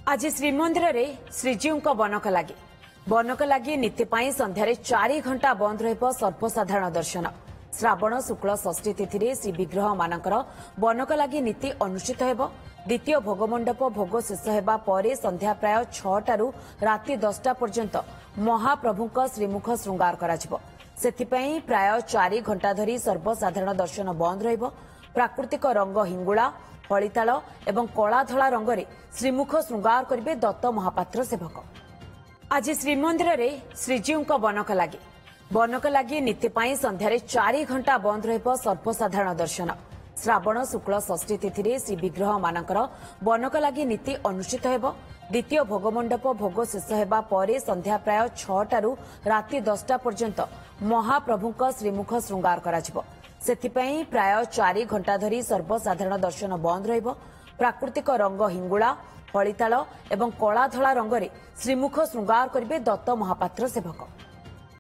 आज श्रीमंदिर में श्रीजीव बनक लगी नीति संध्यारे 4 घंटा बंद रहिब सर्वसाधारण दर्शन। श्रावण शुक्ल षष्ठी तिथि श्री विग्रह मानकर बनक लगी नीति अनुष्ठित होब। द्वितीय भोगमंडप भोग शेष होगा पर संध्या प्राय 6टारू राति 10टा पर्यंत महाप्रभुक श्रीमुख श्रृंगार कराजिबो। सेथिपई प्राय 4 घंटा धरी सर्वसाधारण दर्शन बंद रहिब। प्राकृतिक रंग हिंगुला हलिताल एवं कला धला रंगरे श्रीमुख श्रृंगार करिवे दत्त महापात्र सेवक। आज श्रीमंदिर में श्रीजीव बनक लगी नीति संध्यारे 4 घंटा बंद रहिब सर्वसाधारण दर्शन। श्रावण शुक्ल षष्ठी तिथि श्री विग्रह मानकर बनक लगी नीति अनुष्ठित होब। द्वितीय भोगमंडप भोग शेष होगा पर संध्या प्राय 6टारू राति 10टा पर्यंत महाप्रभुक श्रीमुख श्रृंगार कराजिबो। सेथिपई प्राय 4 घंटा धरी सर्वसाधारण दर्शन बंद रहिब। प्राकृतिक रंग हिंगुला हलिताल एवं कला धला रंगरे श्रीमुख श्रृंगार करिवे दत्त महापात्र सेवक।